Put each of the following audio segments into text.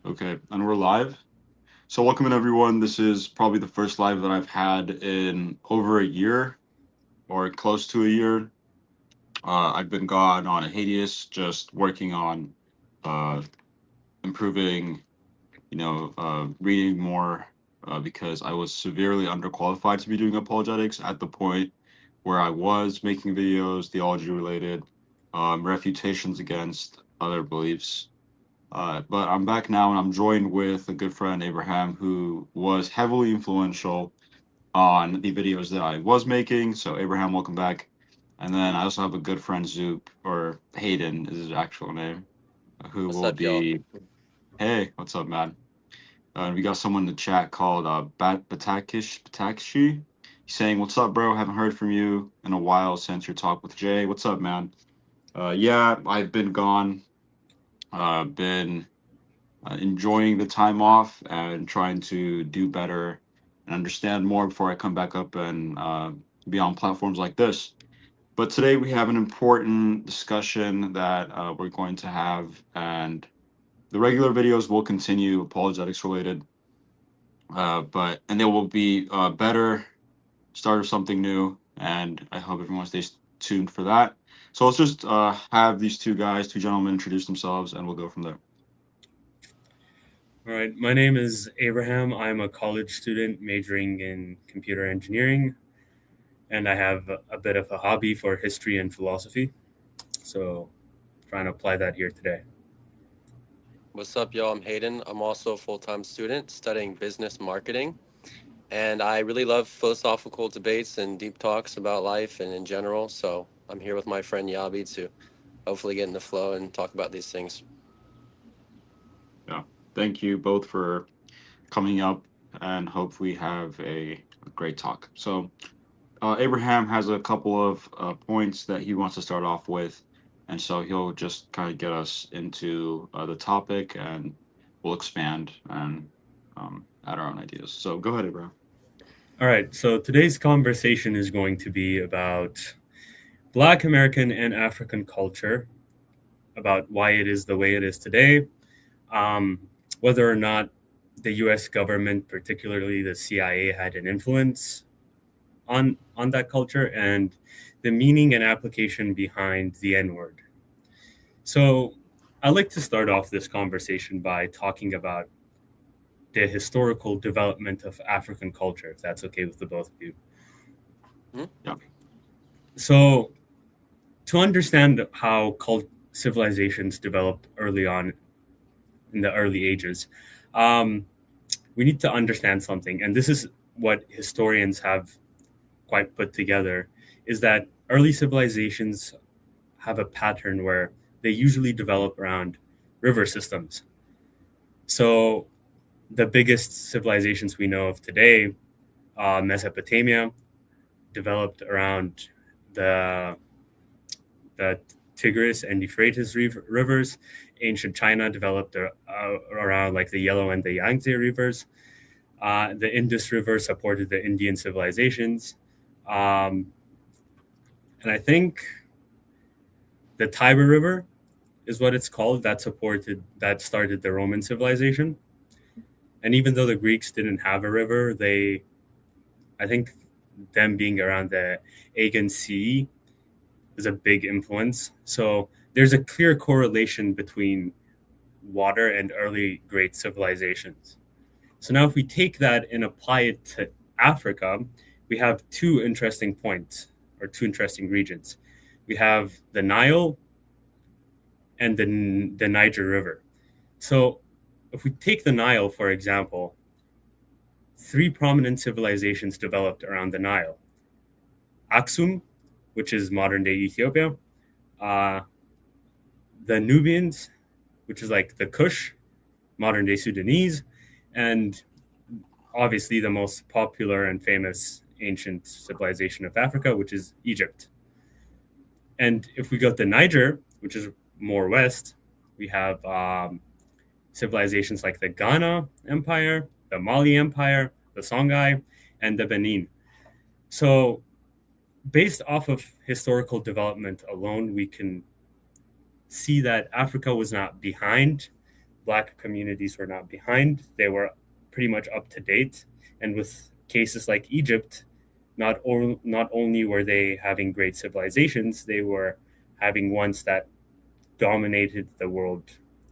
Okay, and we're live. So, welcome in everyone. This is probably the first live that I've had in over a year or close to a year. I've been gone on a hiatus, just working on uh, improving, reading more because I was severely underqualified to be doing apologetics at the point where I was making videos, theology related, refutations against other beliefs. But I'm back now and I'm joined with a good friend, Abraham, who was heavily influential on the videos that I was making. So, Abraham, welcome back. And then I also have a good friend, Zoop, or Hayden is his actual name, who What's will up, y'all? be, hey, what's up, man? And we got someone in the chat called Batakshi. He's saying, "What's up, bro? Haven't heard from you in a while since your talk with Jay. What's up, man? Yeah, I've been gone. Been enjoying the time off and trying to do better and understand more before I come back up and be on platforms like this. But today we have an important discussion that we're going to have, and the regular videos will continue, apologetics related, but and they will be better, start of something new, and I hope everyone stays tuned for that. So let's just have these two guys, two gentlemen, introduce themselves, and we'll go from there. All right, my name is Abraham. I'm a college student majoring in computer engineering, and I have a bit of a hobby for history and philosophy. So, trying to apply that here today. What's up, y'all? I'm Hayden. I'm also a full-time student studying business marketing, and I really love philosophical debates and deep talks about life and in general. So I'm here with my friend Yabi to hopefully get in the flow and talk about these things. Yeah, thank you both for coming up and hope we have a great talk. So, Abraham has a couple of points that he wants to start off with, and so he'll just kind of get us into the topic and we'll expand and add our own ideas. So, go ahead, Abraham. All right, so today's conversation is going to be about Black American and African culture, about why it is the way it is today, um, whether or not the US government, particularly the CIA, had an influence on that culture, and the meaning and application behind the N word. So, I'd like to start off this conversation by talking about the historical development of African culture, if that's okay with the both of you. Hmm? Yeah. So, to understand how civilizations developed early on in the early ages, um, we need to understand something, and this is what historians have quite put together, is that early civilizations have a pattern where they usually develop around river systems. So the biggest civilizations we know of today, Mesopotamia, developed around the the Tigris and Euphrates rivers. Ancient China developed around like the Yellow and the Yangtze rivers. The Indus River supported the Indian civilizations. Um, and I think the Tiber River is what it's called that started the Roman civilization. And even though the Greeks didn't have a river, I think them being around the Aegean Sea is a big influence. So there's a clear correlation between water and early great civilizations. So now if we take that and apply it to Africa, we have two interesting points or two interesting regions. We have the Nile and the Niger River. So if we take the Nile, for example, three prominent civilizations developed around the Nile. Aksum, which is modern day Ethiopia, uh, the Nubians, which is like the Kush, modern day Sudanese, and obviously the most popular and famous ancient civilization of Africa, which is Egypt. And if we go to Niger, which is more west, we have civilizations like the Ghana Empire, the Mali Empire, the Songhai, and the Benin. So, based off of historical development alone, we can see that Africa was not behind Black communities were not behind, they were pretty much up to date. And with cases like Egypt, not only were they having great civilizations, they were having ones that dominated the world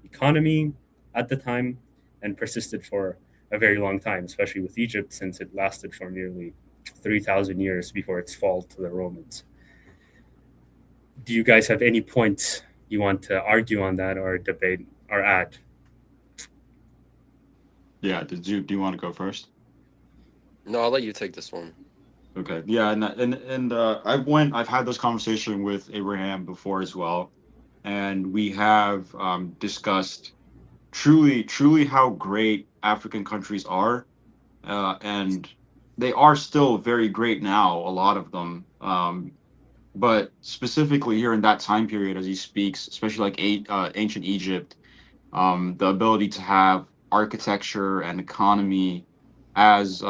economy at the time and persisted for a very long time, especially with Egypt, since it lasted for nearly 3,000 years before its fall to the Romans. Do you guys have any points you want to argue on that or debate or add? Yeah, do you want to go first? No, I'll let you take this one. Okay. Yeah, and I've had this conversation with Abraham before as well, and we have discussed truly how great African countries are, and they are still very great now, a lot of them. But specifically here in that time period, as he speaks, especially like ancient Egypt, the ability to have architecture and economy as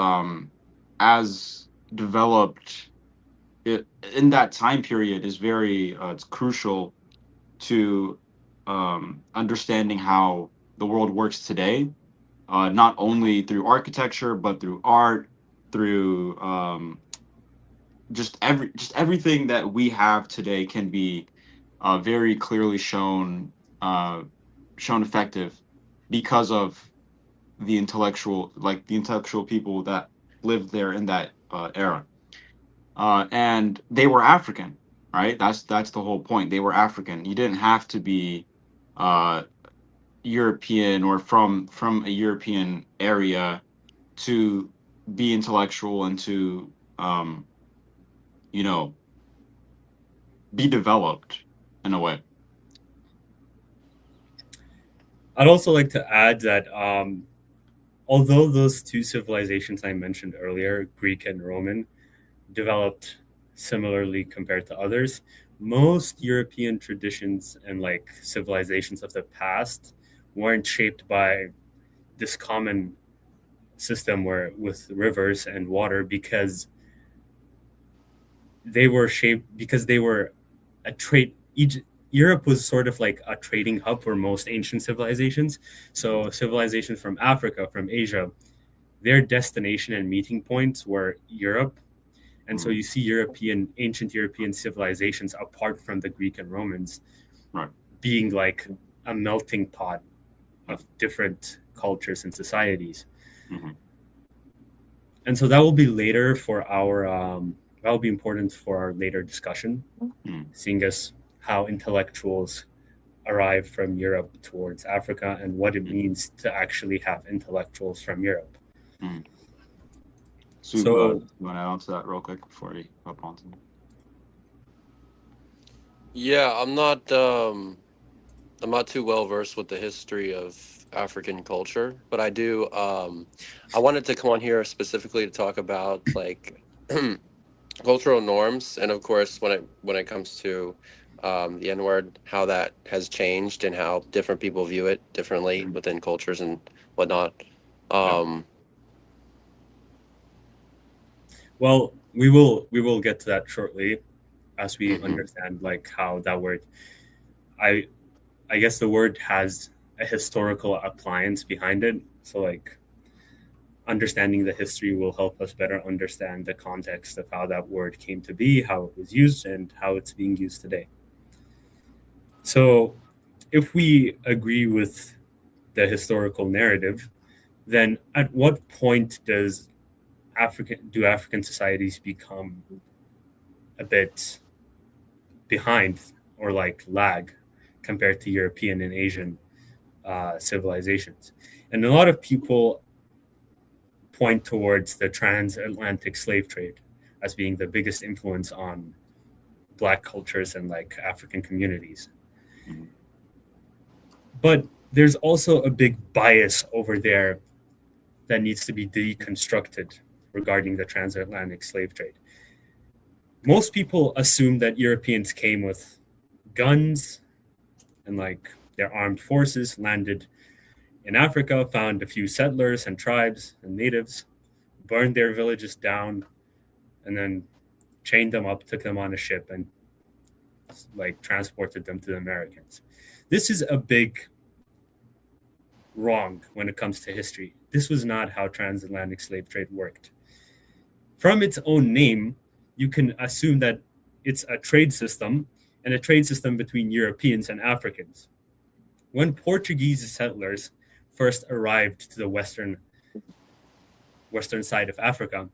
as developed in that time period is very it's crucial to understanding how the world works today, not only through architecture but through art, through just everything that we have today can be very clearly shown effective because of the intellectual people that lived there in that era, and they were African, right? That's the whole point. They were African. You didn't have to be uh, European or from a European area to be intellectual and to you know be developed in a way. I'd also like to add that although those two civilizations I mentioned earlier, Greek and Roman, developed similarly compared to others, most European traditions and like civilizations of the past weren't shaped by this common system where with rivers and water because they were a trade. Europe was sort of like a trading hub for most ancient civilizations. So civilizations from Africa, from Asia, their destination and meeting points were Europe. And so Mhm. you see ancient European civilizations apart from the Greek and Romans Right. being like a melting pot of different cultures and societies. Hmm. And so that will be later for that will be important for our later discussion, Mm. seeing as how intellectuals arrive from Europe towards Africa and what it means to actually have intellectuals from Europe. Mm. Soup, So you want to add on to that real quick before you hop on to me? Yeah, I'm not too well versed with the history of African culture, but I wanted to come on here specifically to talk about like cultural norms, and of course when it comes to the N word, how that has changed and how different people view it differently Mhm. within cultures and whatnot. Yeah. Um, well, we will get to that shortly as we Hmm. understand like how that word I I guess the word has a historical appliance behind it. So like understanding the history will help us better understand the context of how that word came to be, how it was used, and how it's being used today. So, if we agree with the historical narrative, then at what point do African societies become a bit behind or like lag compared to European and Asian civilizations? And a lot of people point towards the transatlantic slave trade as being the biggest influence on black cultures and like African communities. Mhm. But there's also a big bias over there that needs to be deconstructed regarding the transatlantic slave trade. Most people assume that Europeans came with guns and like their armed forces, landed in Africa, found a few settlers and tribes and natives, burned their villages down, and then chained them up, took them on a ship, and like transported them to the Americans. This is a big wrong when it comes to history. This was not how transatlantic slave trade worked. From its own name, you can assume that it's a trade system, and a trade system between Europeans and Africans. When Portuguese settlers first arrived to the western side of Africa,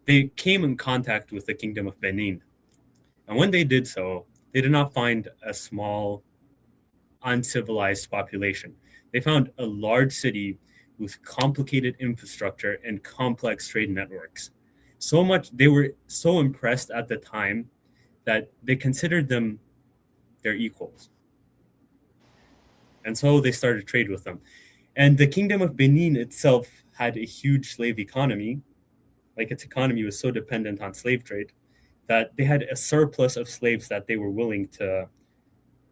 they came in contact with the Kingdom of Benin. And when they did so, they did not find a small, uncivilized population. They found a large city with complicated infrastructure and complex trade networks. So much, they were so impressed at the time that they considered them their equals. And so they started trade with them. And the Kingdom of Benin itself had a huge slave economy. Like, its economy was so dependent on slave trade that they had a surplus of slaves that they were willing to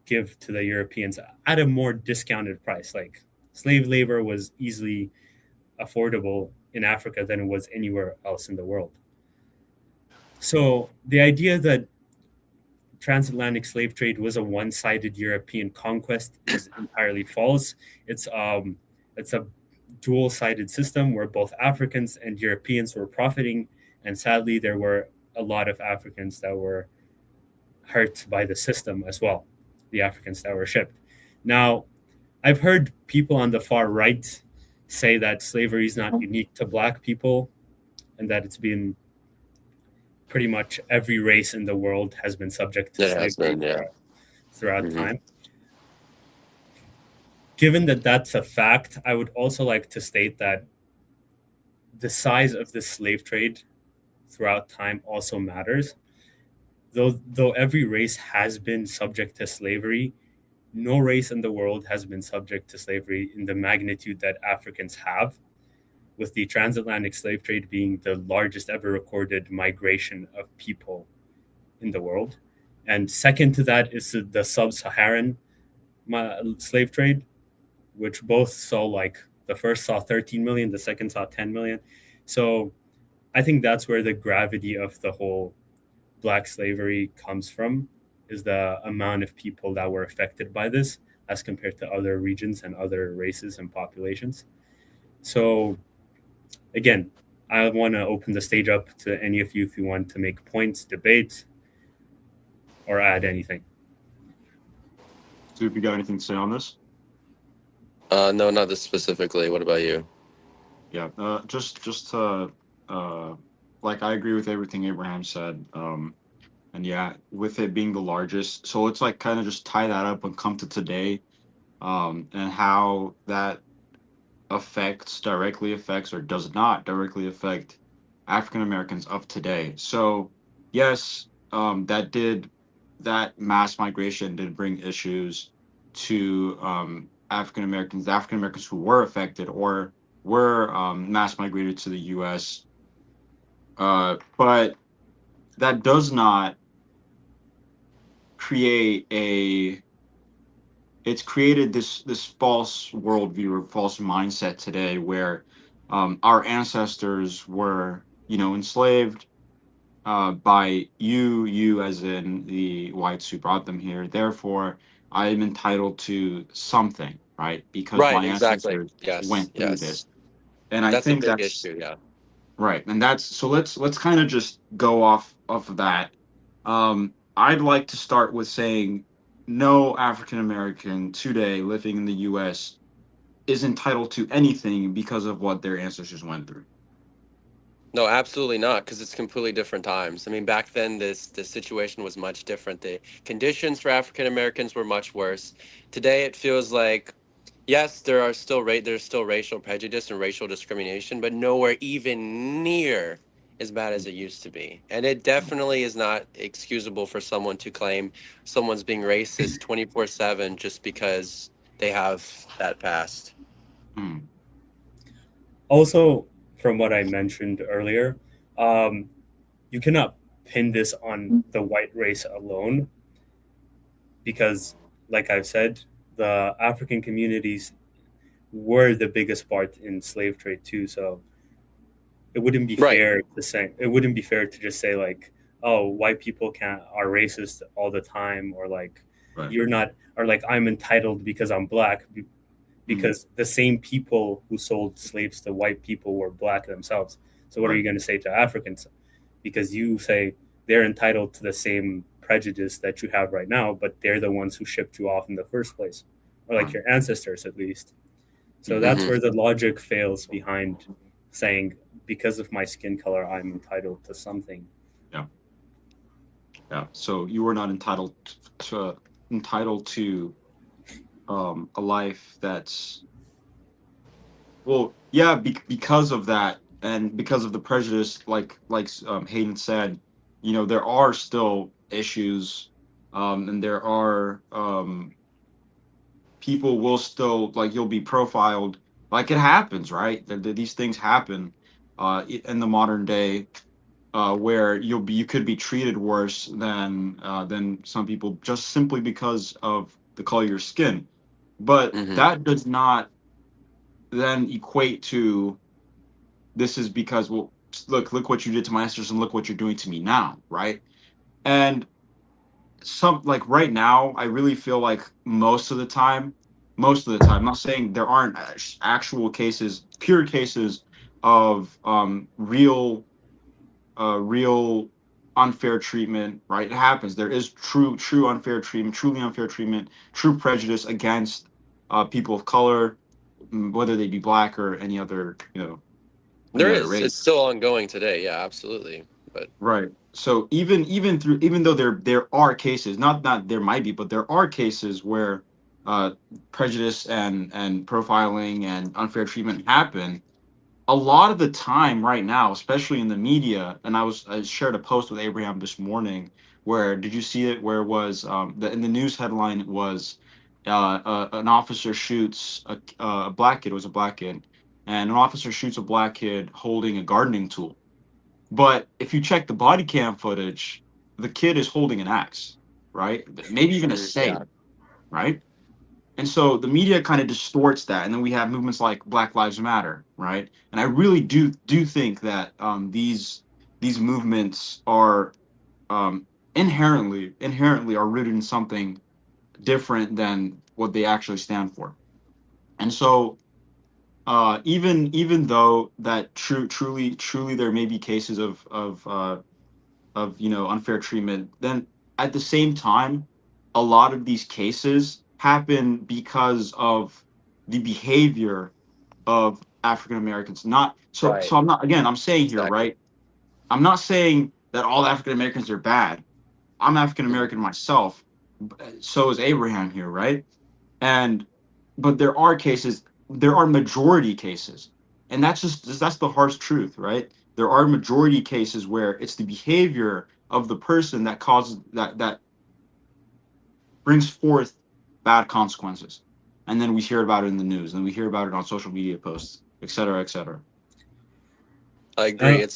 give to the Europeans at a more discounted price. Like, slave labor was easily affordable in Africa than it was anywhere else in the world. So the idea that transatlantic slave trade was a one-sided European conquest is entirely false. It's a dual-sided system where both Africans and Europeans were profiting, and sadly, there were a lot of Africans that were hurt by the system as well, the Africans that were shipped. Now, I've heard people on the far right say that slavery is not unique to Black people, and that it's been pretty much every race in the world has been subject to slavery throughout time. Given that that's a fact, I would also like to state that the size of the slave trade throughout time also matters. Though every race has been subject to slavery, no race in the world has been subject to slavery in the magnitude that Africans have, with the transatlantic slave trade being the largest ever recorded migration of people in the world. And second to that is the sub-Saharan slave trade, which both saw, like, the first saw 13 million, the second saw 10 million. So I think that's where the gravity of the whole Black slavery comes from, is the amount of people that were affected by this as compared to other regions and other races and populations. So again, I want to open the stage up to any of you if you want to make points, debate, or add anything. So if you got anything to say on this? No, not this specifically. What about you? Yeah, just to like, I agree with everything Abraham said. And yeah, with it being the largest, so let's like kind of just tie that up and come to today, and how that directly affects or does not directly affect African Americans of today. So yes, that mass migration did bring issues to African Americans who were affected or were mass migrated to the U.S. But that does not create it's created this false worldview or false mindset today where our ancestors were, enslaved by you as in the whites who brought them here. Therefore, I am entitled to something, right? Because my ancestors went through this. And I think a big that's issue, yeah. right. And that's so let's kind of just go off of that. I'd like to start with saying no African American today living in the US is entitled to anything because of what their ancestors went through. No, absolutely not, because it's completely different times. I mean, back then, the situation was much different. The conditions for African Americans were much worse. Today, it feels like, yes, there's still racial prejudice and racial discrimination, but nowhere even near as bad as it used to be. And it definitely is not excusable for someone to claim someone's being racist 24/7 just because they have that past. Also, from what I mentioned earlier, you cannot pin this on the white race alone because, like I've said, the African communities were the biggest part in slave trade too. So it wouldn't be fair to say, it wouldn't be fair to just say like, oh, white people are racist all the time, or like you're not, or like I'm entitled because I'm Black. because the same people who sold slaves to white people were black themselves. So what are Right. you going to say to Africans? Because you say they're entitled to the same prejudice that you have right now, but they're the ones who shipped you off in the first place, or like Right. your ancestors at least. So Mhm. that's where the logic fails behind saying, because of my skin color, I'm entitled to something. Yeah. So you are not entitled to a life that's, well, yeah, because of that, and because of the prejudice, Hayden said, there are still issues, and there are people will still, like, you'll be profiled, like it happens, right? These things happen in the modern day, where you could be treated worse than some people, just simply because of the color of your skin. But Hmm. that does not then equate to, this is because, well, look what you did to my ancestors and look what you're doing to me now, right? And some, like, right now, I really feel like most of the time, I'm not saying there aren't actual cases, pure cases of real unfair treatment, right? It happens. There is true unfair treatment, truly unfair treatment, true prejudice against people of color, whether they be black or any There other is. race. It's still ongoing today. Yeah, absolutely. But Right. So even though there are cases, not there might be, but there are cases where prejudice and profiling and unfair treatment happen. A lot of the time right now, especially in the media, and I shared a post with Abraham this morning where, did you see it? Where it was, in the news headline, it was an officer shoots a black kid. It was a black kid, and an officer shoots a black kid holding a gardening tool. But if you check the body cam footage, the kid is holding an axe, right? Maybe even a yeah, saber, right? And so the media kind of distorts that, and then we have movements like Black Lives Matter, right? And I really do think that these movements are um, inherently are rooted in something different than what they actually stand for. And so even though that truly there may be cases of unfair treatment, then at the same time, a lot of these cases happen because of the behavior of African Americans. Not so right. so I'm not, again, I'm saying here, Exactly. right, I'm not saying that all African Americans are bad. I'm African Mhm. American myself, so is Abraham here, right? And but there are majority cases, and that's the harsh truth, right? There are majority cases where it's the behavior of the person that causes that brings forth bad consequences, and then we hear about it in the news, and we hear about it on social media posts, et cetera, et cetera. I agree. Uh,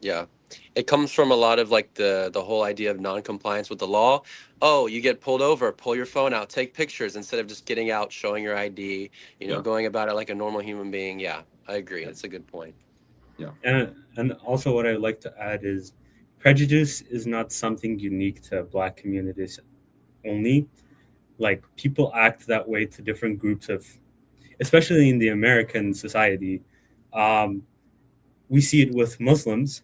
Yeah. It comes from a lot of like the whole idea of non-compliance with the law. Oh, you get pulled over, pull your phone out, take pictures instead of just getting out, showing your ID, Yeah, going about it like a normal human being. Yeah, I agree. That's a good point. yeah, and also, what I'd like to add is prejudice is not something unique to Black communities only. Like, people act that way to different groups of, especially in the American society. Um, we see it with Muslims.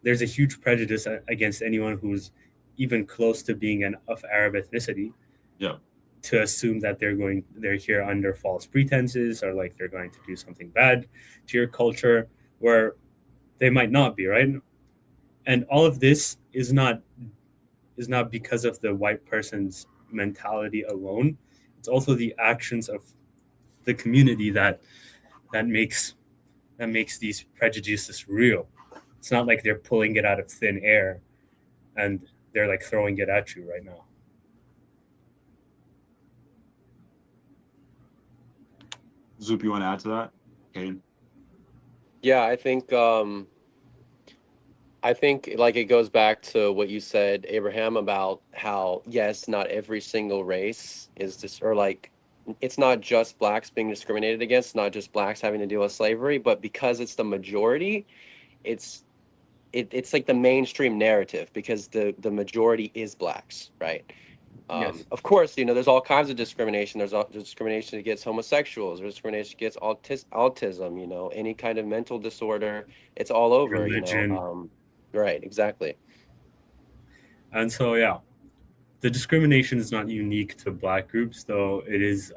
There's a huge prejudice against anyone who's even close to being of Arab ethnicity, yeah, to assume that they're here under false pretenses, or like they're going to do something bad to your culture, where they might not be, right? And all of this is not because of the white person's mentality alone. It's also the actions of the community that makes that makes these prejudices real. It's not like they're pulling it out of thin air and they're like throwing it at you right now. Zoop, you want to add to that? Okay. Yeah, I think like it goes back to what you said, Abraham, about how yes, not every single race is just, or like it's not just blacks being discriminated against, not just blacks having to deal with slavery, but because it's the majority, it's it's like the mainstream narrative because the majority is blacks, right? Yes. Of course, there's all kinds of discrimination. There's discrimination against homosexuals. There's discrimination against autism. Any kind of mental disorder. It's all over. Religion. Right, exactly. And so, yeah, the discrimination is not unique to Black groups, though it is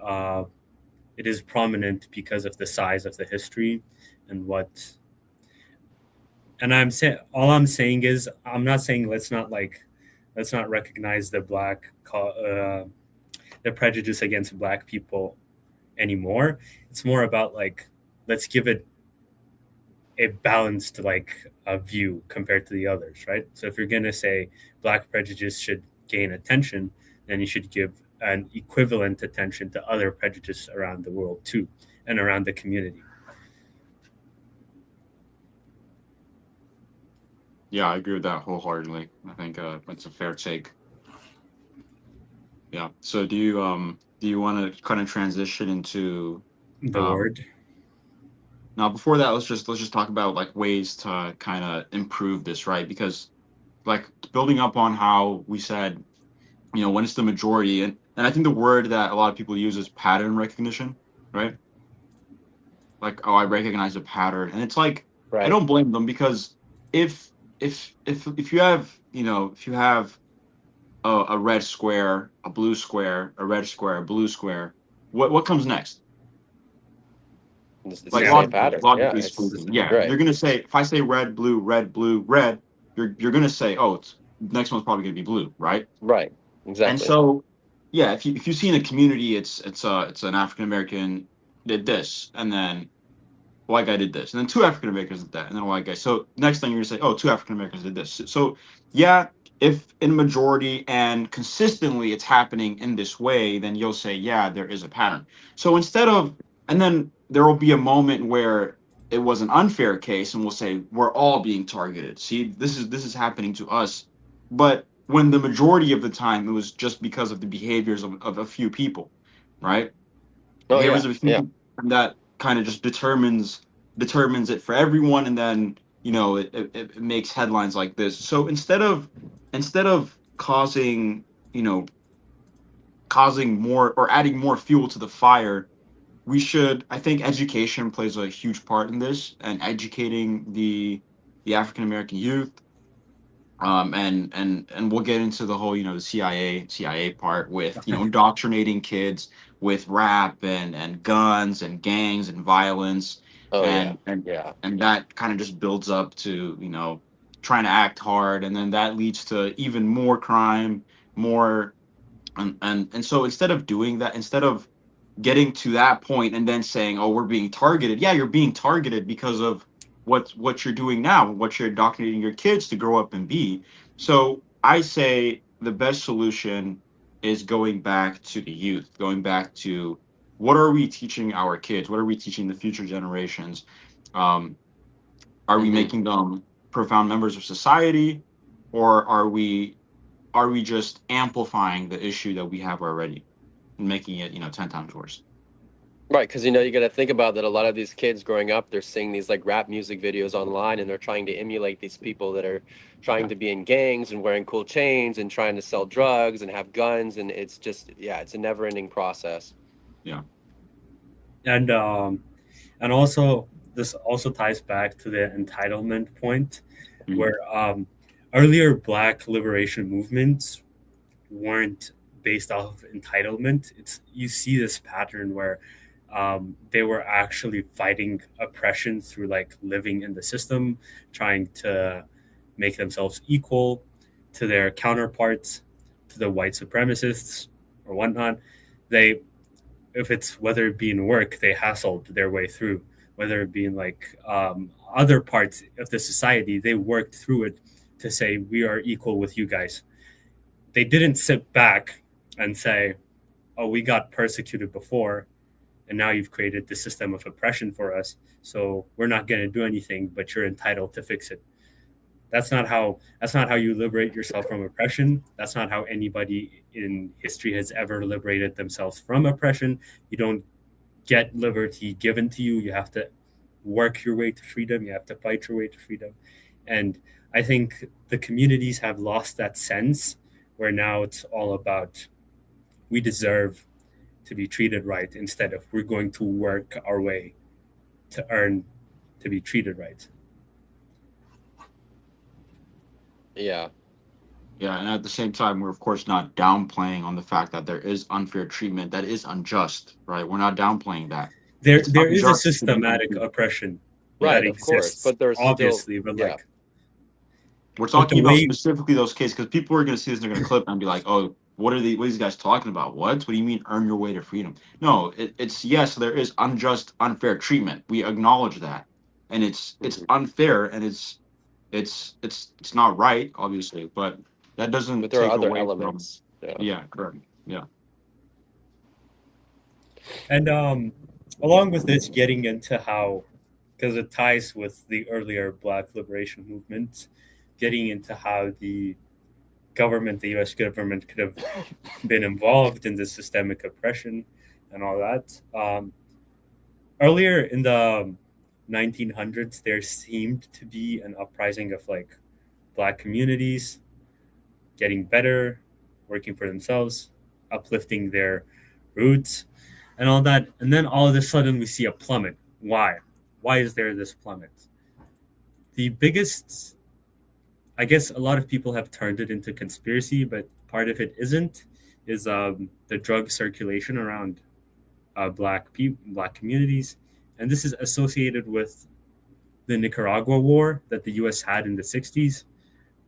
prominent because of the size of the history and what. And I'm saying all I'm saying is I'm not saying let's not recognize the prejudice against Black people anymore. It's more about like let's give it a balanced a view compared to the others, right? So if you're gonna say Black prejudice should gain attention, then you should give an equivalent attention to other prejudice around the world too, and around the community. Yeah, I agree with that wholeheartedly. I think it's a fair take. Yeah. So do you want to kind of transition into The um, word. now before that let's just talk about like ways to kind of improve this, right? Because like building up on how we said, when it's the majority, and I think the word that a lot of people use is pattern recognition, right? Like, oh, I recognize a pattern, and it's like I Right. don't blame them because if you have if you have a red square, a blue square, a red square, a blue square, what comes next? It's the Like same Same. pattern. Yeah, logically it's The speaking, same. yeah, right. you're gonna say if I say red, blue, red, blue, red, you're gonna say, oh, it's next one's probably gonna be blue, right? Right. And Exactly. so, yeah, if you see in a community, it's an African American did this, and then a white guy did this, and then two African Americans did that, and then a white guy. So next thing you're gonna say, oh, two African Americans did this. So yeah, if in majority and consistently it's happening in this way, then you'll say, yeah, there is a pattern. So instead of, and then there will be a moment where it was an unfair case, and we'll say we're all being targeted. See, this is happening to us, but when the majority of the time it was just because of the behaviors of a few people, right? Oh Behaviors yeah, of a few yeah. people, and that kind of just determines it for everyone, and then it makes headlines like this. So instead of you know causing more or adding more fuel to the fire, we should, I think education plays a huge part in this, and educating the African American youth, and we'll get into the whole the CIA part with indoctrinating kids with rap and guns and gangs and violence, Oh yeah, and and yeah. and that kind of just builds up to trying to act hard, and then that leads to even more crime, more, and so instead of doing that, instead of getting to that point and then saying, oh, we're being targeted, yeah, you're being targeted because of what you're doing now, what you're indoctrinating your kids to grow up and be. So I say the best solution is going back to the youth, going back to what are we teaching our kids, what are we teaching the future generations, um, are we Hmm. making them profound members of society, or are we just amplifying the issue that we have already and making it 10 times worse? Right, because you got to think about that. A lot of these kids growing up, they're seeing these like rap music videos online, and they're trying to emulate these people that are trying Yeah. to be in gangs and wearing cool chains and trying to sell drugs and have guns, and it's just it's a never-ending process. Yeah. And also this also ties back to the entitlement point, Mhm. where earlier Black liberation movements weren't based off of entitlement. It's you see this pattern where they were actually fighting oppression through like living in the system, trying to make themselves equal to their counterparts, to the white supremacists or whatnot. They, if it's whether it be in work, they hassled their way through. Whether it be in other parts of the society, they worked through it to say we are equal with you guys. They didn't sit back and say, "Oh, we got persecuted before, and now you've created this system of oppression for us. So we're not going to do anything, but you're entitled to fix it." That's not how you liberate yourself from oppression. That's not how anybody in history has ever liberated themselves from oppression. You don't get liberty given to you. You have to work your way to freedom. You have to fight your way to freedom. And I think the communities have lost that sense where now it's all about we deserve to be treated right instead of we're going to work our way to earn to be treated right. Yeah. Yeah, and at the same time, we're of course not downplaying on the fact that there is unfair treatment that is unjust, right? We're not downplaying that. It's There is a unjust to be systematic unfair. oppression Yeah, that Right, of course. exists, But there's still, obviously, but yeah. like, we're but the talking about way specifically those cases because people are going to see this and they're going to clip and be like, "Oh, what are these guys talking about? What do you mean earn your way to freedom?" No, it's yes, there is unjust, unfair treatment. We acknowledge that, and it's Mhm. unfair and it's not right, obviously, but that But doesn't there are take other away from. elements. Yeah. Yeah, correct. Yeah. and along with this, getting into how because it ties with the earlier Black liberation movement, getting into how the government, the U.S. government, could have been involved in the systemic oppression and all that. Earlier in the 1900s, there seemed to be an uprising of like Black communities getting better, working for themselves, uplifting their roots, and all that. And then all of a sudden, we see a plummet. Why? Why is there this plummet? The biggest, I guess a lot of people have turned it into conspiracy, but part of it isn't, is the drug circulation around Black communities. And this is associated with the Nicaragua war that the U.S. had in the 60s,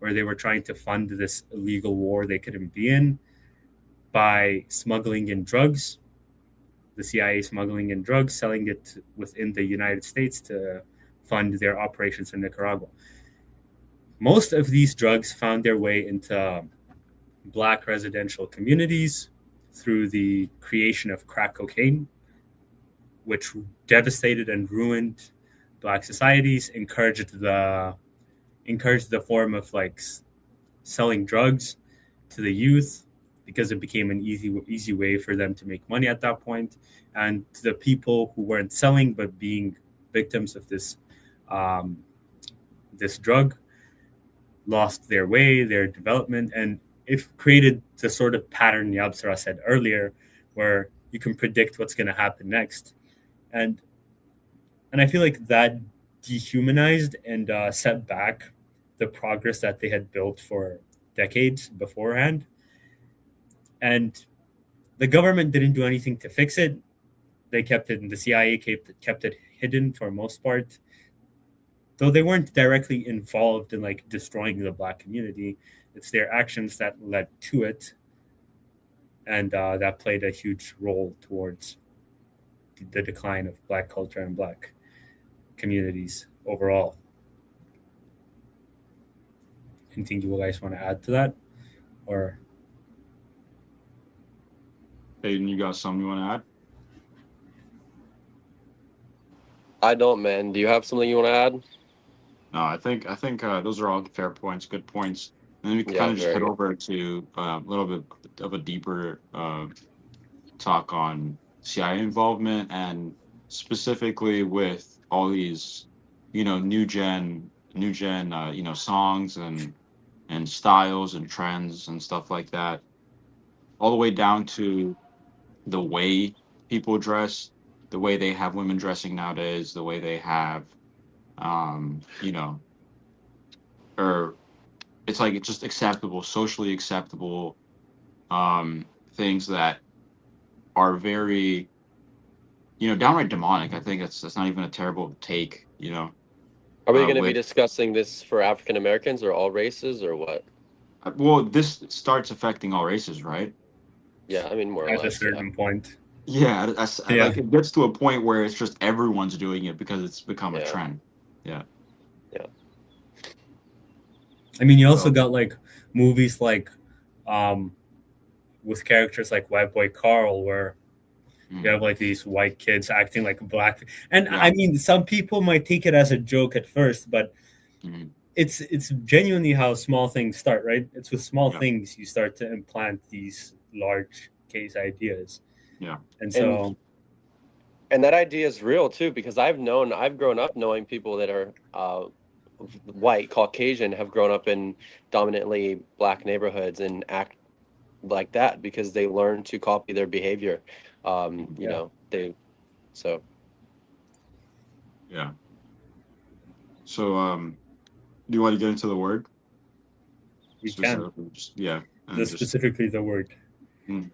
where they were trying to fund this illegal war they couldn't be in by smuggling in drugs, the CIA smuggling in drugs, selling it within the United States to fund their operations in Nicaragua. Most of these drugs found their way into Black residential communities through the creation of crack cocaine, which devastated and ruined Black societies, encouraged the form of like selling drugs to the youth because it became an easy way for them to make money at that point, and to the people who weren't selling but being victims of um, this drug lost their way, their development, and it created the sort of pattern Yabsara said earlier, where you can predict what's going to happen next, and I feel like that dehumanized and set back the progress that they had built for decades beforehand, and the government didn't do anything to fix it. They kept it, and the CIA kept it hidden for most part, though they weren't directly involved in like destroying the Black community. It's their actions that led to it, and that played a huge role towards the decline of Black culture and Black communities overall. Anything you guys want to add to that, or Hayden, you got something you want to add? I don't, man. Do you have something you want to add? No, I think those are all fair points, good points. And then we can Yeah, kind of just head very. over to a little bit of a deeper talk on CIA involvement and specifically with all these, new gen, songs and styles and trends and stuff like that, all the way down to the way people dress, the way they have women dressing nowadays, the way they have, um, you know, or it's like it's just acceptable, socially acceptable things that are very, downright demonic. I think that's not even a terrible take. Are we going to be With discussing this for African Americans or all races or what? well, this starts affecting all races, right? Yeah, I mean, more or at a less, yeah. certain point? Yeah, Yeah. like it gets to a point where it's just everyone's doing it because it's become a Yeah. trend. Yeah. I mean, you also So, got like movies like um, with characters like White Boy Carl, where you have like these white kids acting like Black. And yeah. I mean, some people might take it as a joke at first, but Mhm. it's genuinely how small things start, right? It's with small Yeah. things you start to implant these large case ideas. Yeah. And And so, and that idea is real too because I've grown up knowing people that are white Caucasian have grown up in dominantly black neighborhoods and act like that because they learn to copy their behavior. You Yeah. know, they so Yeah. So do you want to get into the word We can. specifically? Just yeah, and just Specifically the word. Mm.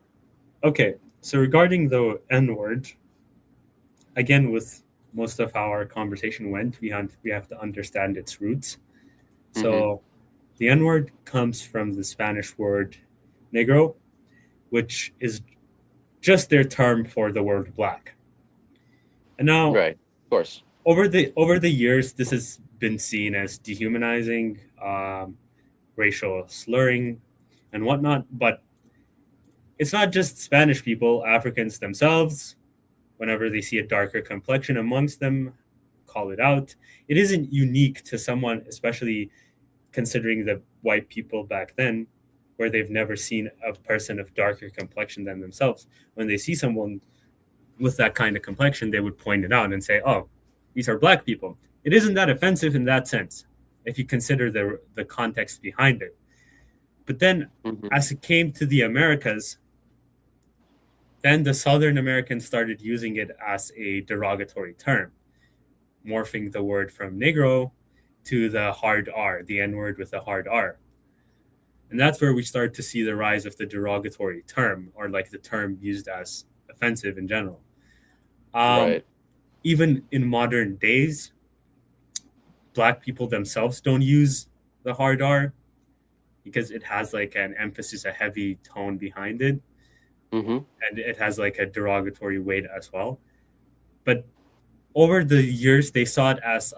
Okay, so regarding the N word, again, with most of how our conversation went, we have to understand its roots. So the N word comes from the Spanish word negro, which is just their term for the word black. And now, right, of course. over the years, this has been seen as dehumanizing, racial slurring, and whatnot. But it's not just Spanish people; Africans themselves, whenever they see a darker complexion amongst them, call it out. It isn't unique to someone, especially considering the white people back then, where they've never seen a person of darker complexion than themselves. When they see someone with that kind of complexion, they would point it out and say, "Oh, these are black people." It isn't that offensive in that sense, if you consider the context behind it. But then, as it came to the Americas, then the Southern Americans started using it as a derogatory term, morphing the word from negro to the hard R, the N word with a hard R. And that's where we start to see the rise of the derogatory term, or like the term used as offensive in general. Right. Even in modern days, black people themselves don't use the hard R because it has like an emphasis, a heavy tone behind it. And it has like a derogatory weight as well. But over the years, they saw it as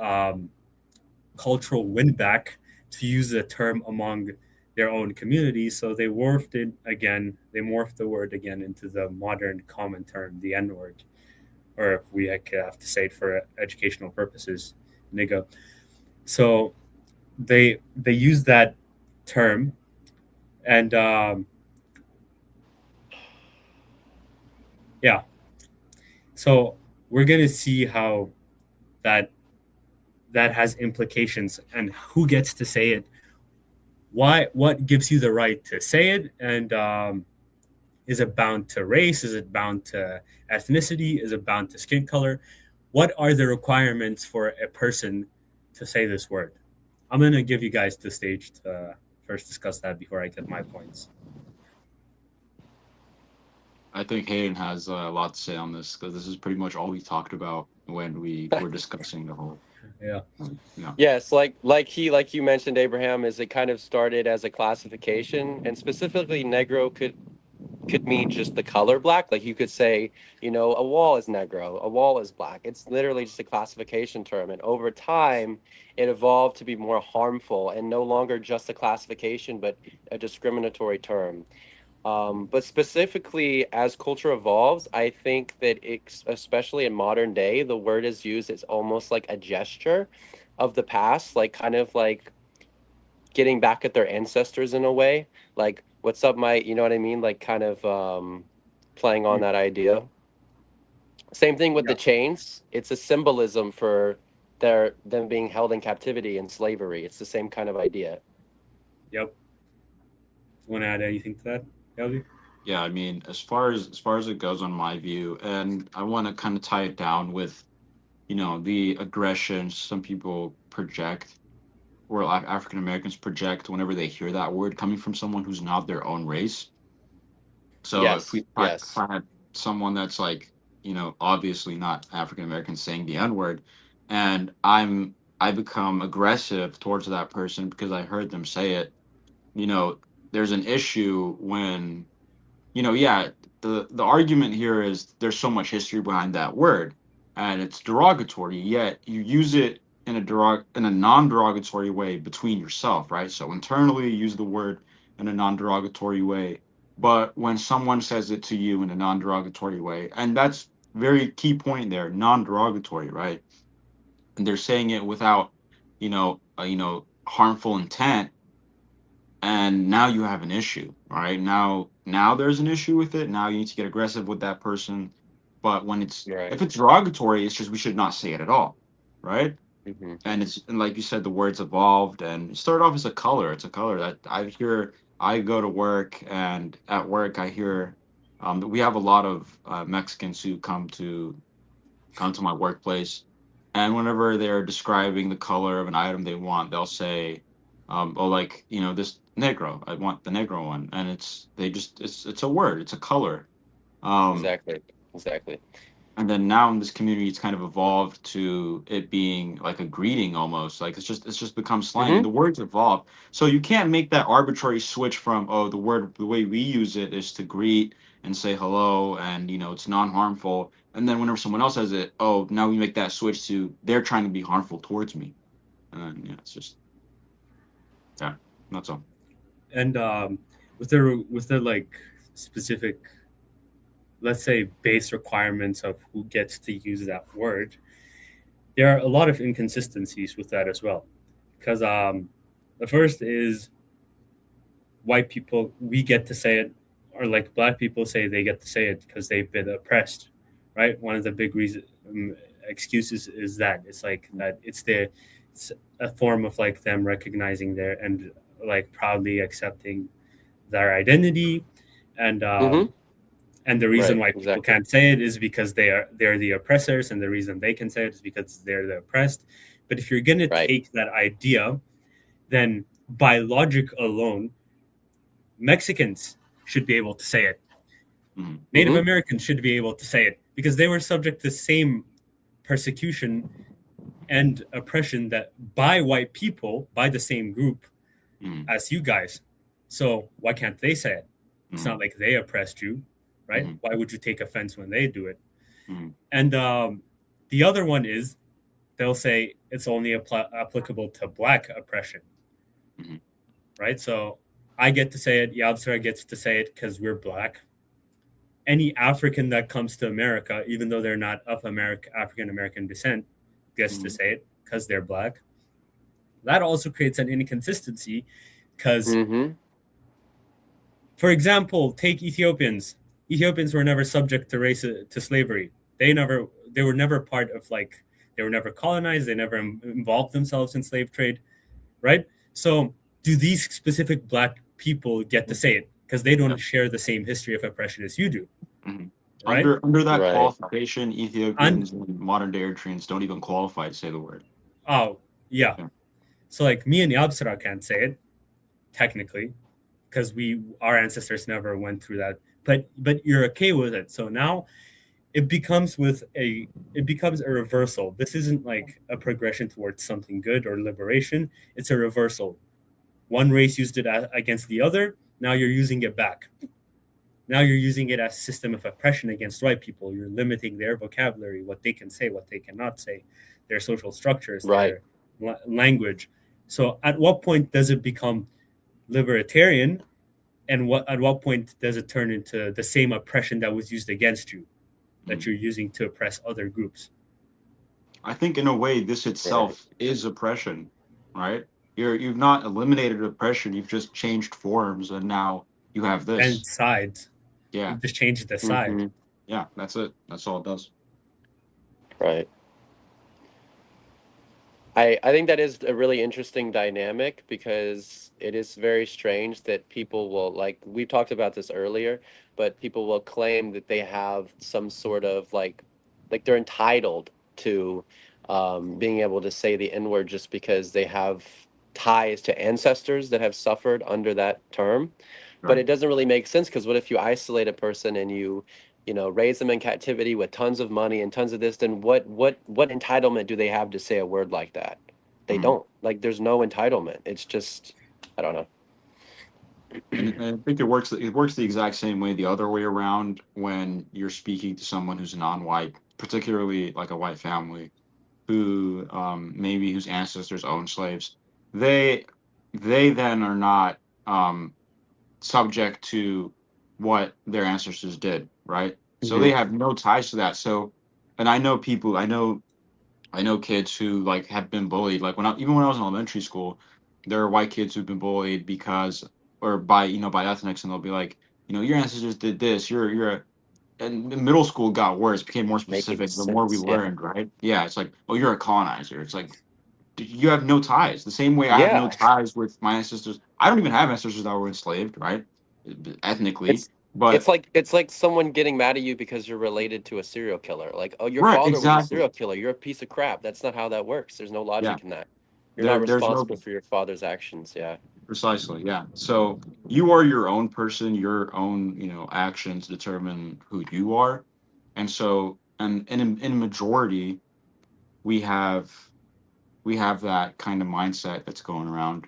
cultural windback to use the term among their own community. So they morphed it again. They morphed the word again into the modern common term, the N word, or if we have to say it for educational purposes, nigga. So they use that term, and yeah. So we're gonna see how that has implications and who gets to say it. What gives you the right to say it, and is it bound to race? Is it bound to ethnicity? Is it bound to skin color? What are the requirements for a person to say this word? I'm gonna give you guys the stage to first discuss that before I get my points. I think Hayden has a lot to say on this because this is pretty much all we talked about when we were discussing the whole. Yeah. Yes, like you mentioned, Abraham, is it kind of started as a classification, and specifically negro could mean just the color black. Like you could say, you know, a wall is negro, a wall is black. It's literally just a classification term. And over time, it evolved to be more harmful and no longer just a classification, but a discriminatory term. But specifically, as culture evolves, I think that especially in modern day, the word is used as almost like a gesture of the past, like kind of like getting back at their ancestors in a way. Like, what's up, mate? You know what I mean? Like, kind of playing on that idea. Same thing with the chains. It's a symbolism for them being held in captivity and slavery. It's the same kind of idea. Yep. Want to add anything to that, Elvie? Yeah, I mean, as far as it goes on my view, and I want to kind of tie it down with, you know, the aggression some people project, or African Americans project whenever they hear that word coming from someone who's not their own race. So if I had someone that's like, you know, obviously not African American saying the N word, and I become aggressive towards that person because I heard them say it, you know, there's an issue when, you know, yeah, the argument here is there's so much history behind that word, and it's derogatory. Yet you use it in a non-derogatory way between yourself, right? So internally, you use the word in a non-derogatory way, but when someone says it to you in a non-derogatory way, and that's very key point there, non-derogatory, right? And they're saying it without, harmful intent, and now you have an issue, right? Now there's an issue with it. Now you need to get aggressive with that person. But when if it's derogatory, it's just we should not say it at all, right? Hmm. And like you said, the words evolved, and it started off as a color. It's a color that I hear. I go to work, and at work I hear that we have a lot of Mexicans who come to my workplace, and whenever they're describing the color of an item they want, they'll say, "Oh, like this negro. I want the negro one," and it's a word. It's a color. Um, Exactly. Exactly. and then now in this community it's kind of evolved to it being like a greeting almost, like it's just become slang, and Hmm. the words evolved, so you can't make that arbitrary switch from, oh, the way we use it is to greet and say hello, and it's non-harmful, and then whenever someone else says it, oh, now we make that switch to they're trying to be harmful towards me. And then, yeah, it's just, yeah, that's all. And with the like specific, let's say, base requirements of who gets to use that word, there are a lot of inconsistencies with that as well. Because the first is white people, we get to say it, or like black people say they get to say it because they've been oppressed, right? One of the big excuses is that it's like that it's a form of like them recognizing their and like proudly accepting their identity, and Hmm. and the reason Right. why people Exactly. can't say it is because they're the oppressors, and the reason they can say it is because they're the oppressed. But if you're gonna Right. take that idea, then by logic alone, Mexicans should be able to say it. Mhm. Native Hmm. Americans should be able to say it because they were subject to the same persecution and oppression that by white people, by the same group Mhm. as you guys. So why can't they say it? It's Mhm. not like they oppressed you, right? Mhm. Why would you take offense when they do it? Mhm. And the other one is they'll say it's only applicable to black oppression, Mhm. right? So I get to say it, Yabsara gets to say it because we're black. Any African that comes to America, even though they're not of African American descent, gets to Mhm. say it because they're black. That also creates an inconsistency because, Hmm. for example, take Ethiopians. Ethiopians were never subject to to slavery. They were never part of like they were never colonized. They never involved themselves in slave trade, right? So do these specific black people get to say it because they Yeah. don't share the same history of oppression as you do, Mhm. right? Under that Right. qualification, And Ethiopians and modern day Eritreans don't even qualify to say the word. oh yeah, Yeah. so like me and Yabsara can't say it technically because we our ancestors never went through that. But you're okay with it. So now it becomes a reversal. This isn't like a progression towards something good or liberation. It's a reversal. One race used it against the other. Now you're using it back. Now you're using it as a system of oppression against white people. You're limiting their vocabulary, what they can say, what they cannot say, their social structures, Right. their language. So at what point does it become libertarian, and what at what point does it turn into the same oppression that was used against you that Mhm. you're using to oppress other groups? I think in a way this Right. itself is oppression, right? You've not eliminated oppression, you've just changed forms, and now you have And this. sides. Yeah. You've just changed the side. Hmm. Yeah, that's it. That's all it does. Right. I think that is a really interesting dynamic because it is very strange that people will, like we talked about this earlier, but people will claim that they have some sort of like they're entitled to being able to say the N word just because they have ties to ancestors that have suffered under that term. But Right. it doesn't really make sense because what if you isolate a person and you raise them in captivity with tons of money and tons of this, then what entitlement do they have to say a word like that? They Mhm. don't. Like there's no entitlement. It's just I don't know. And I think it works the exact same way the other way around when you're speaking to someone who's non-white, particularly like a white family who maybe whose ancestors owned slaves. They they then are not um subject to what their ancestors did, right? So they Hmm. have no ties to that. So, and I know kids who like have been bullied. Like even when I was in elementary school, there are white kids who've been bullied because or by by ethnics, and they'll be like, your ancestors did this. You're a and the middle school got worse, became more Making specific the more we sense. Yeah. learned, right? Yeah, it's like, oh, you're a colonizer. It's like, you have no ties. The same way I have no Yeah, ties with my ancestors. I don't even have ancestors that were enslaved, right? Ethnically, it's but it's like someone getting mad at you because you're related to a serial killer. Like, oh, your right, father was a exactly. serial killer. You're a piece of crap. That's not how that works. There's no Yeah, logic in that. You're not there's no responsible for your father's actions. Yeah. precisely. Yeah, so you are your own person. Your own, actions determine who you are, and so and in a majority, we have we have that kind of mindset that's going around,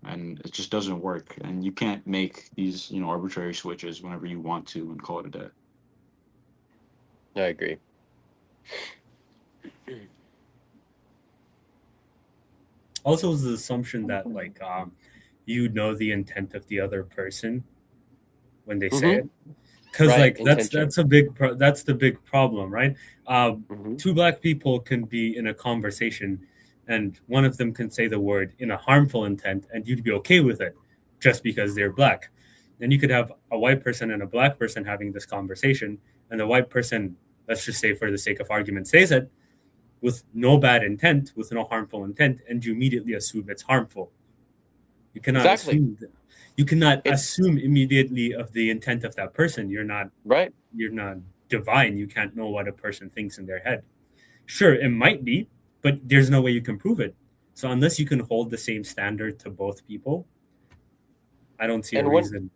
and it just doesn't work. And you can't make these, arbitrary switches whenever you want to and call it a day. I agree. Also, the assumption that you know the intent of the other person when they say Mm-hmm. it, because Right. like Intention. that's the big problem, right? Mm-hmm. Two black people can be in a conversation, and one of them can say the word in a harmful intent, and you'd be okay with it just because they're black. And you could have a white person and a black person having this conversation, and the white person, let's just say for the sake of argument, says it with no bad intent, with no harmful intent, and you immediately assume it's harmful. You cannot Exactly. assume you cannot It's assume immediately of the intent of that person. right. You're not divine. You can't know what a person thinks in their head. Sure, it might be, but there's no way you can prove it. So unless you can hold the same standard to both people, I don't see a And one reason.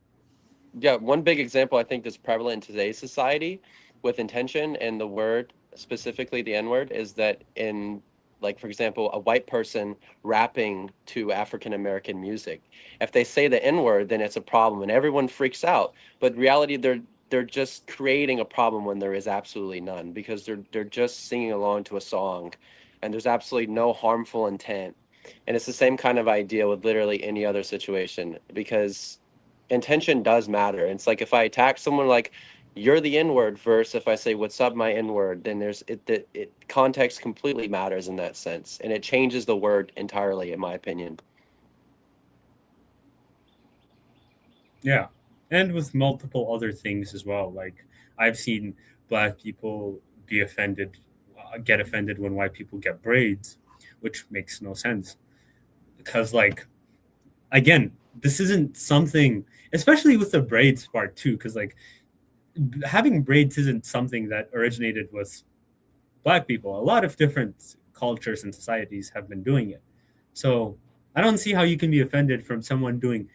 Yeah, one big example I think that's prevalent in today's society with intention and the word, specifically the N word, is that in, like, for example, a white person rapping to African American music, if they say the N word, then it's a problem and everyone freaks out. But in reality, they're just creating a problem when there is absolutely none, because they're just singing along to a song and there's absolutely no harmful intent. And it's the same kind of idea with literally any other situation, because intention does matter. It's like if I attack someone like you're the N word versus if I say what's up my N word, then there's it context completely matters in that sense, and it changes the word entirely, in my opinion. Yeah. And with multiple other things as well. Like I've seen black people get offended when white people get braids, which makes no sense. Because like again, this isn't something, especially with the braids part too, because like having braids isn't something that originated with black people. A lot of different cultures and societies have been doing it. So I don't see how you can be offended from someone doing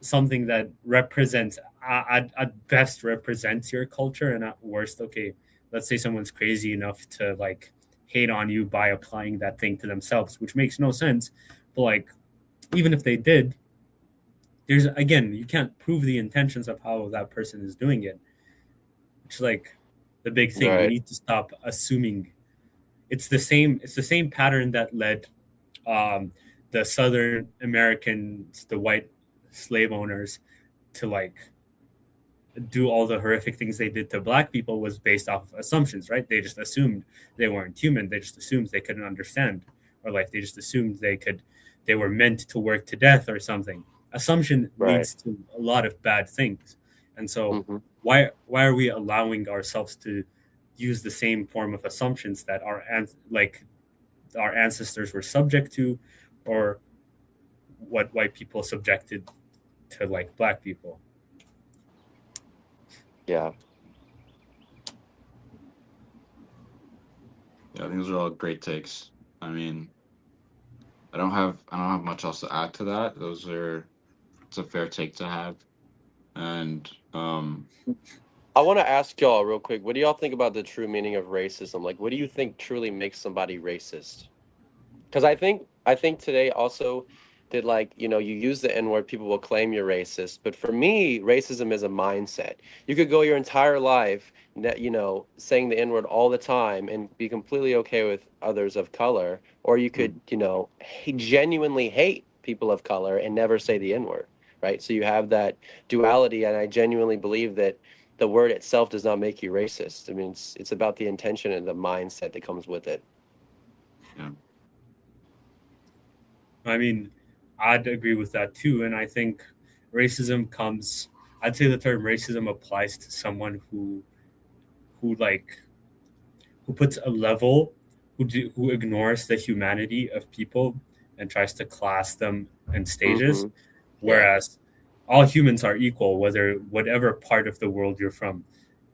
something that represents at best represents your culture, and at worst, okay, let's say someone's crazy enough to like hate on you by applying that thing to themselves, which makes no sense. But like even if they did, there's again, you can't prove the intentions of how that person is doing it. It's like the big thing. We Right. need to stop assuming. It's the same pattern that led um, the Southern Americans, the white slave owners, to like do all the horrific things they did to black people, was based off of assumptions, right? They just assumed they weren't human. They just assumed they couldn't understand, or like they just assumed they were meant to work to death or something. Assumption Right. leads to a lot of bad things. And so Hmm. why are we allowing ourselves to use the same form of assumptions that our ancestors were subject to, or what white people subjected to like black people? Yeah. Yeah, I think those are all great takes. I mean, I don't have much else to add to that. It's a fair take to have. And I want to ask y'all real quick, what do y'all think about the true meaning of racism? Like, what do you think truly makes somebody racist? Because I think today also that, like, you use the N word, people will claim you're racist. But for me, racism is a mindset. You could go your entire life saying the N word all the time and be completely okay with others of color, or you could, mm, genuinely hate people of color and never say the N word, right? So you have that duality, and I genuinely believe that the word itself does not make you racist. I mean, it's about the intention and the mindset that comes with it. yeah, I mean, I'd agree with that too. And I think racism comes, I'd say the term racism applies to someone who like, who puts a level who ignores the humanity of people and tries to class them in stages, Mm-hmm. Yeah. whereas all humans are equal, whatever part of the world you're from.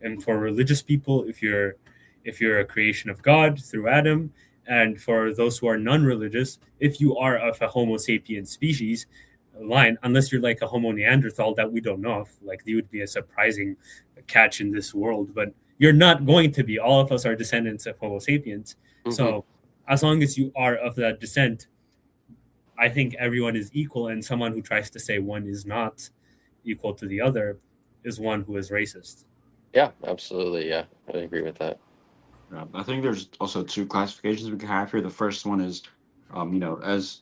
And for religious people, if you're a creation of God through Adam, and for those who are non-religious, if you are of a Homo sapien species line, unless you're like a Homo neanderthal that we don't know of, like you would be a surprising catch in this world, but you're not going to be. All of us are descendants of Homo sapiens. Mm-hmm. So as long as you are of that descent, I think everyone is equal, and someone who tries to say one is not equal to the other is one who is racist. Yeah, absolutely. Yeah, I agree with that. I think there's also two classifications we can have here. The first one is, as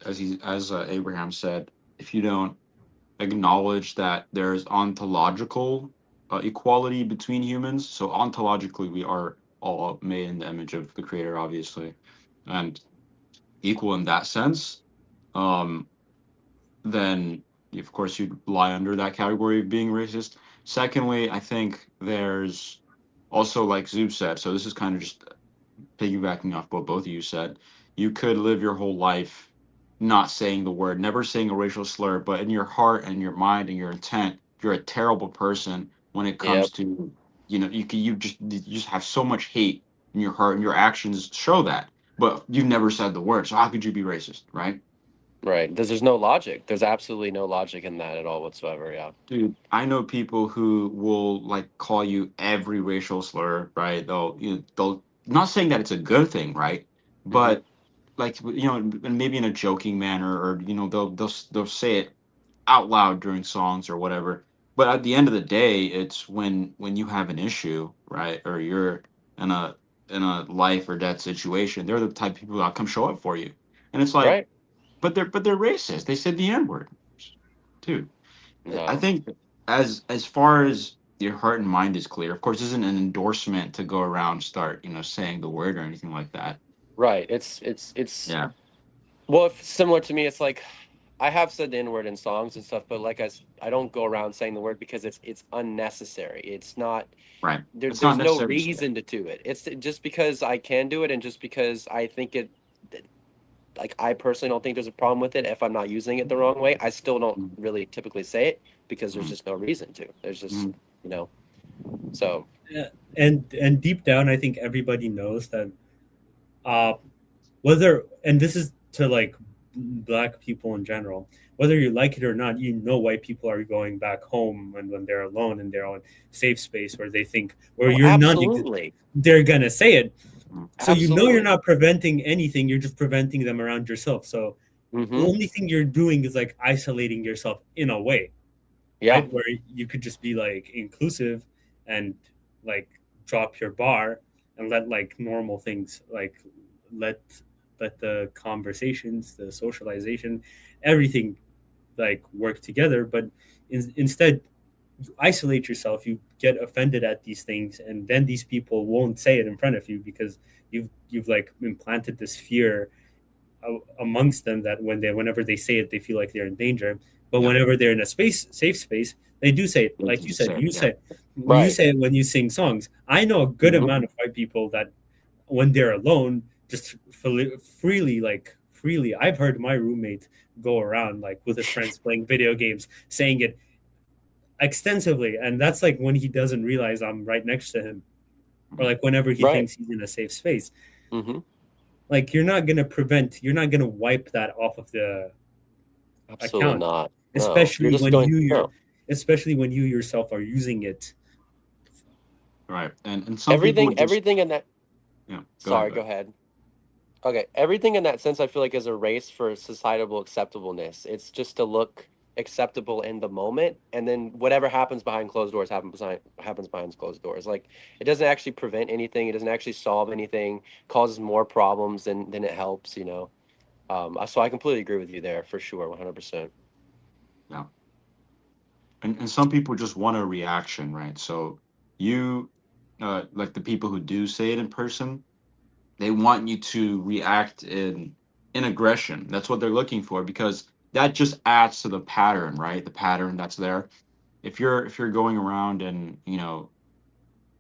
Abraham said, if you don't acknowledge that there's ontological equality between humans, so ontologically we are all made in the image of the Creator, obviously, and equal in that sense, um, then of course you'd lie under that category of being racist. Secondly, I think there's also, like Zub said, so this is kind of just piggybacking off what both of you said, you could live your whole life not saying the word, never saying a racial slur, but in your heart and your mind and your intent, you're a terrible person when it comes Yep. to, you just have so much hate in your heart and your actions show that, but you've never said the word. So how could you be racist, right? Right. There's no logic. There's absolutely no logic in that at all whatsoever. Yeah. Dude, I know people who will like call you every racial slur, right? They'll not saying that it's a good thing, right? Mm-hmm. But like and maybe in a joking manner, or they'll say it out loud during songs or whatever. But at the end of the day, it's when you have an issue, right, or you're in a life or death situation, they're the type of people that come show up for you, and it's like, Right. but they're racist. They said the N word, dude. I No. think as far as your heart and mind is clear, of course, this isn't an endorsement to go around start saying the word or anything like that. Right. It's Yeah, well, if similar to me, it's like I have said the N word in songs and stuff, but like I don't go around saying the word because it's unnecessary. It's not right. It's not there's no necessary to say. reason to do it. It's just because I can do it and just because I think like I personally don't think there's a problem with it if I'm not using it the wrong way. I still don't Mm, really typically say it because there's mm, just no reason to. There's just, mm, you know. So, Yeah. And deep down, I think everybody knows that uh, whether and this is to like black people in general, whether you like it or not, white people are going back home and when they're alone in their own safe space where they think where oh, you're not, absolutely. they're gonna say it. mm, So you're Absolutely. not preventing anything, you're just preventing them around yourself. So the Mm-hmm. only thing you're doing is like isolating yourself in a way, Yeah. right? Where you could just be like inclusive and like drop your bar and let like normal things like let let the conversations, the socialization, everything like work together. But instead, you isolate yourself. You get offended at these things, and then these people won't say it in front of you because you've like implanted this fear amongst them that whenever they say it, they feel like they're in danger. But yeah, whenever they're in a safe space, they do say it. like Like you you said, said, yeah. you Right. say it when you sing songs. I know a good Mhm. amount of white people that when they're alone, just freely. I've heard my roommate go around like with his friends playing video games, saying it extensively, and that's like when he doesn't realize I'm right next to him, or like whenever he Right. thinks he's in a safe space. Mm-hmm. Like you're not gonna wipe that off of the Absolutely account, not. No. You're especially just when going, no. especially when you yourself are using it. Right, and some people just Everything in that, go ahead, sorry, go go ahead. ahead. Okay, everything in that sense, I feel like is a race for societal acceptableness. It's just to look acceptable in the moment, and then whatever happens behind closed doors happens behind closed doors. Like it doesn't actually prevent anything. It doesn't actually solve anything. Causes more problems than it helps. You know. So I completely agree with you there for sure, 100%. Yeah, and some people just want a reaction, right? So you, like the people who do say it in person, they want you to react in aggression. That's what they're looking for because that just adds to the pattern, right? The pattern that's there. If you're going around and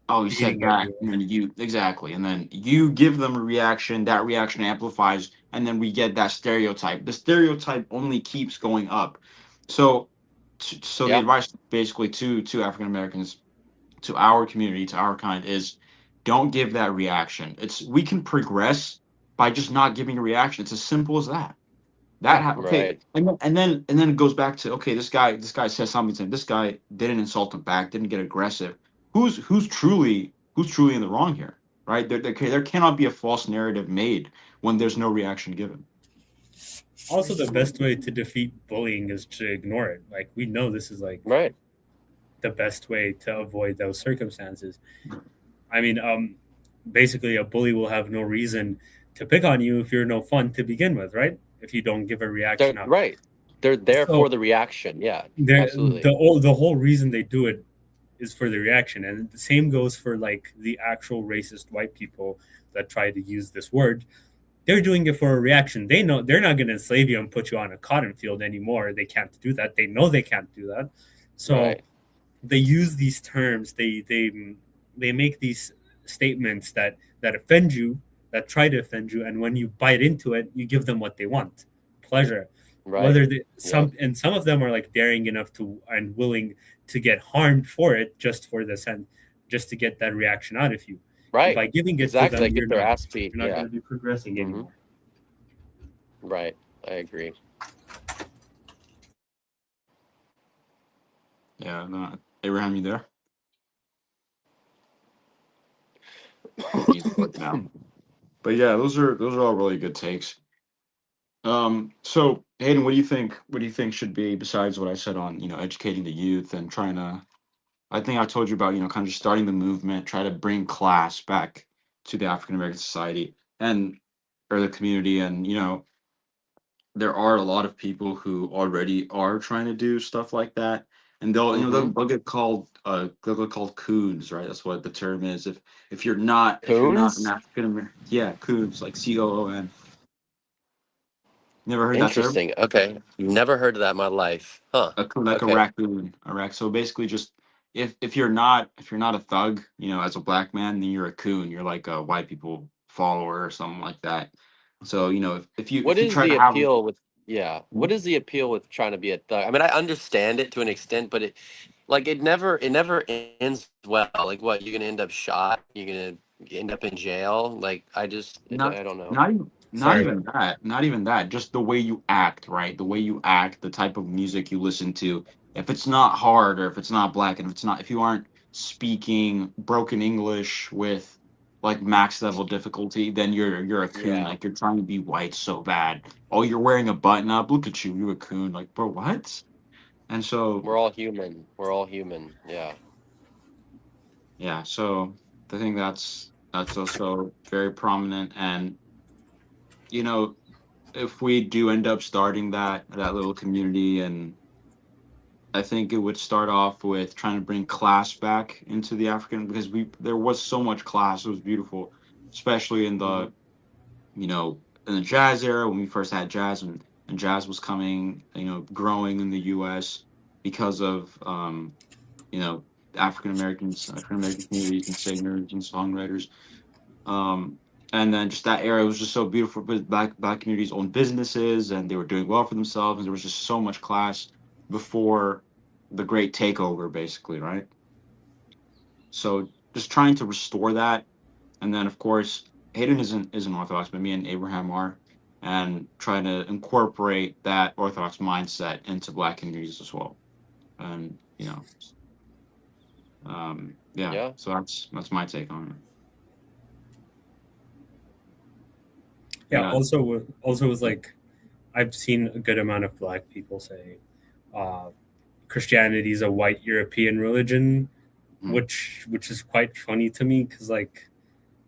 Oh, you said beating that, and everyone. then you exactly, and then you give them a reaction. That reaction amplifies, and then we get that stereotype. The stereotype only keeps going up. So, so the Yeah. advice basically to African Americans, to our community, to our kind, is don't give that reaction. It's we can progress by just not giving a reaction. It's as simple as that. Okay, Right. and then it goes back to okay, this guy says something to him. This guy didn't insult him back, didn't get aggressive. Who's truly in the wrong here, right? There cannot be a false narrative made when there's no reaction given. Also, the best way to defeat bullying is to ignore it. Like we know this is like Right. the best way to avoid those circumstances. I mean, basically, a bully will have no reason to pick on you if you're no fun to begin with, right? If you don't give a reaction out. Right. They're there for So the reaction. Yeah. the Absolutely. the whole reason they do it is for the reaction, and the same goes for like the actual racist white people that try to use this word. They're doing it for a reaction. They know they're not going to enslave you and put you on a cotton field anymore. They can't do that. They know they can't do that. So Right. they use these terms. They make these statements that offend you, that try to offend you, and when you bite into it, you give them what they want, pleasure. Right. Whether they, Yep. some of them are like daring enough to and willing to get harmed for it, just for the sense, just to get that reaction out of you. And Right. by giving it to Exactly. them, Like get their ass beat. you're not going Yeah. to be progressing Hmm. anymore. Right. I agree. Yeah, no, Abraham, you there? He's working out. But yeah, those are all really good takes. So Hayden, what do you think? What do you think should be besides what I said on educating the youth and trying to? I think I told you about kind of just starting the movement, try to bring class back to the African American society and or the community, and there are a lot of people who already are trying to do stuff like that, and they'll you know Hmm. they'll get called coons, right? That's what the term is. If you're not an Coons. African American, yeah, coons like COON. Never heard that term? Interesting. Okay. Never heard of that in my life. Huh. Like a Okay. raccoon, so basically just if you're not a thug, as a black man, then you're a coon. You're like a white people follower or something like that. So What if you is try the to have. appeal with yeah, what is the appeal with trying to be a thug? I mean, I understand it to an extent, but it never ends well. Like what, you're gonna end up shot, you're gonna end up in jail. Like Not I don't know. not even not Sorry, even that. Not even that. Just the way you act, right? The way you act, the type of music you listen to. If it's not hard or if it's not black and if you aren't speaking broken English with like max level difficulty, then you're a coon. Yeah. Like you're trying to be white so bad. Oh, you're wearing a button up. Look at you. You're a coon. Like, bro, what? And so We're all human. We're all human. Yeah. yeah, so I think that's also very prominent and you know if we do end up starting that little community, and I think it would start off with trying to bring class back into the African, because we there was so much class. It was beautiful, especially Hmm. in the jazz era when we first had jazz, and jazz was coming, growing in the US because of you know African American communities and singers and songwriters. um, and then just that era was just so beautiful. But black communities owned businesses and they were doing well for themselves, and there was just so much class before the great takeover, basically, right? So just trying to restore that, and then of course Hayden isn't Orthodox, but me and Abraham are, and trying to incorporate that Orthodox mindset into black communities as well, and yeah. Yeah. So that's my take on it. yeah. Yeah. Also was like I've seen a good amount of black people say uh, Christianity is a white European religion, Mhm. which is quite funny to me because like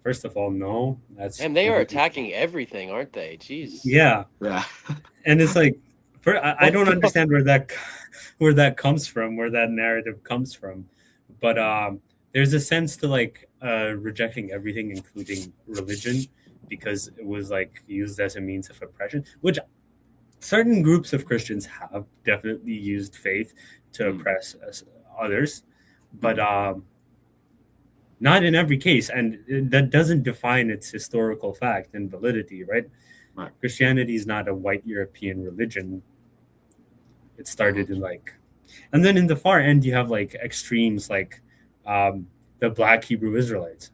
first of all, no, that's And they are attacking everything, aren't they? Jeez. yeah, Yeah. and it's like I What don't the understand where that comes from, where that narrative comes from, but there's a sense to like rejecting everything, including religion, because it was like used as a means of oppression, which certain groups of Christians have definitely used faith to Mm, oppress others, but mm, Not in every case, and that doesn't define its historical fact and validity, right? Right. Christianity is not a white European religion. It started in and then in the far end you have like extremes like the Black Hebrew Israelites,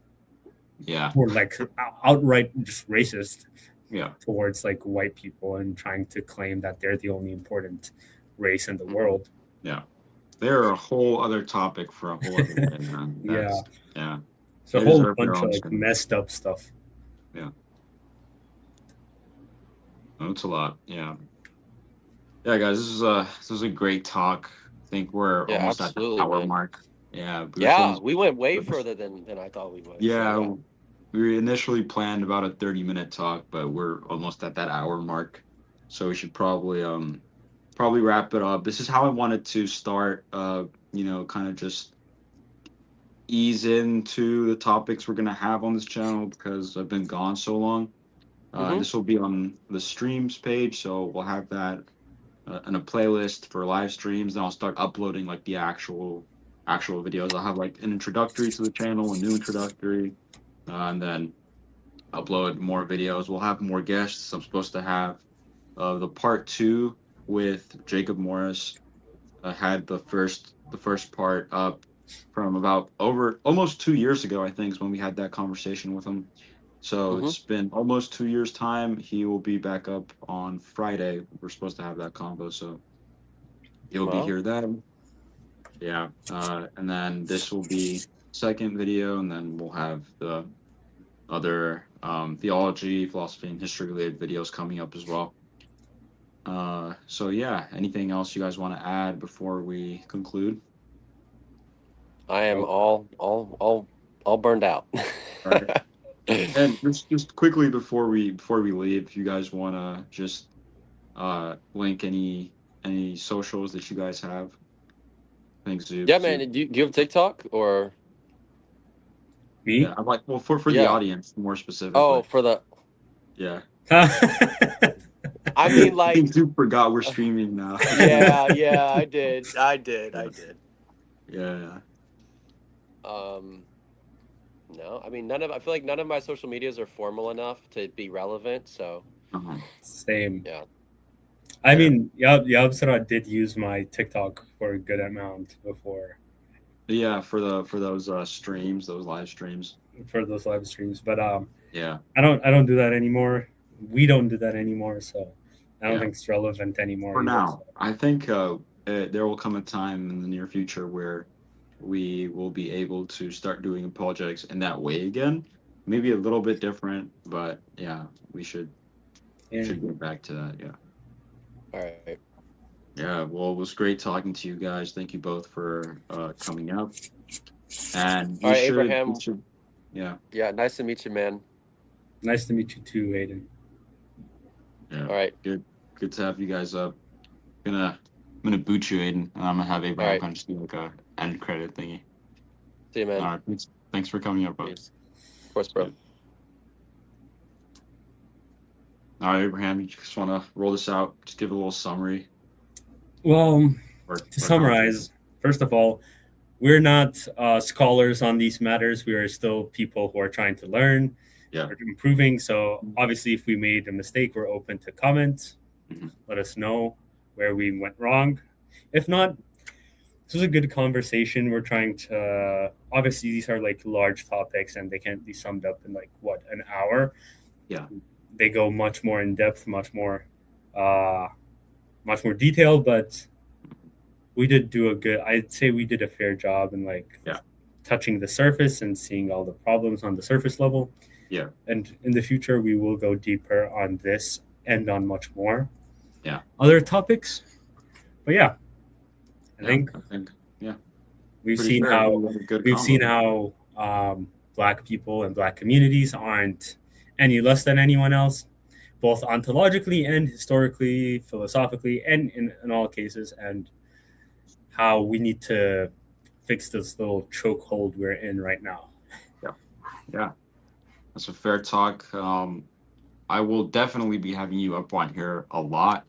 Yeah. who are like outright just racist Yeah. towards like white people and trying to claim that they're the only important race in the world. Yeah. They're a whole other topic for a whole other day, man. Yeah. Yeah. It's a They whole deserve their bunch of own like show. messed up stuff. It's a lot. Yeah. Yeah, guys, this was a great talk. I think we're Yeah, almost at the absolutely, hour man. mark. Yeah. Yeah, we went way further than I thought we would. Yeah, So, we initially planned about a 30-minute talk, but we're almost at that hour mark. So we should probably wrap it up. This is how I wanted to start kind of just ease into the topics we're gonna have on this channel because I've been gone so long. Mhm. This will be on the streams page, so we'll have that in a playlist for live streams. Then I'll start uploading like the actual videos. I'll have like an introductory to the channel, a new introductory, and then upload more videos. We'll have more guests. I'm supposed to have the part 2 with Jacob Morris. I had the first part up from about over almost 2 years ago, I think, is when we had that conversation with him. So Mhm. it's been almost 2 years' time. He will be back up on Friday. We're supposed to have that convo, so he'll be Well. here then. Yeah, and then this will be second video, and then we'll have the other theology, philosophy, and history related videos coming up as well. So yeah, anything else you guys want to add before we conclude? I am all burned out. Right. And just quickly before we leave, if you guys want to just link any socials that you guys have. Thanks, Zoob. Yeah, man. Do you have TikTok or? Me? Yeah, I'm like, well, for the Yeah. audience more specifically. Oh, for the. Yeah. I mean, I like. think Zoob forgot we're streaming now. Yeah, I did. Yeah. No, I mean I feel like none of my social medias are formal enough to be relevant. So. Uh-huh. Same. Yeah. I mean, Yabsara did use my TikTok for a good amount before. Yeah, for those streams, those live streams. For those live streams, but Yeah. I don't do that anymore. We don't do that anymore, so I don't Yeah. think it's relevant anymore. For either, now, so. I think there will come a time in the near future where we will be able to start doing apologetics in that way again. Maybe a little bit different, but yeah, we should get back to that. Yeah. All right. Yeah. Well, it was great talking to you guys. Thank you both for coming out. And All right, Abraham. Yeah. Yeah. Nice to meet you, man. Nice to meet you too, Aiden. Yeah. All right. Good to have you guys up. I'm gonna boot you, Aiden, and I'm gonna have Abraham right. kind of just do like a end credit thingy. See you, man. All right. Thanks for coming up, bro. Peace. Of course, bro. All right, Abraham, you just want to roll this out? Just give a little summary. Well, Or to summarize, first of all, we're not scholars on these matters. We are still people who are trying to learn, Yeah. improving. So obviously, if we made a mistake, we're open to comments. Mhm. Let us know where we went wrong. If not, this was a good conversation. We're trying to obviously these are like large topics and they can't be summed up in like an hour. Yeah. They go much more in depth, much more detailed, but I'd say we did a fair job in touching the surface and seeing all the problems on the surface level. Yeah. And in the future we will go deeper on this and on much more. Yeah. Other topics. But yeah. I think yeah. We've Pretty seen fair. how We had a good we've combo. seen how Black people and Black communities aren't any less than anyone else, both ontologically and historically, philosophically, and in all cases, and how we need to fix this little chokehold we're in right now. Yeah. That's a fair talk. I will definitely be having you up on here a lot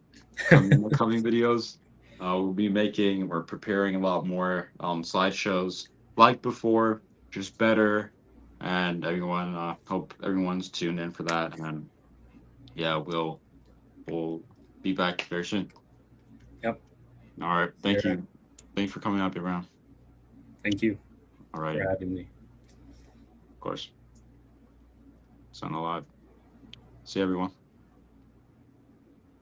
in the coming videos. We're preparing a lot more slideshows like before. just better. And everyone, hope everyone's tuned in for that. And yeah, we'll be back very soon. Yep. All right. Thank Yeah. you. Thanks for coming up, Abraham. Thank you All right. for Of having me. course. Sound alive. See everyone.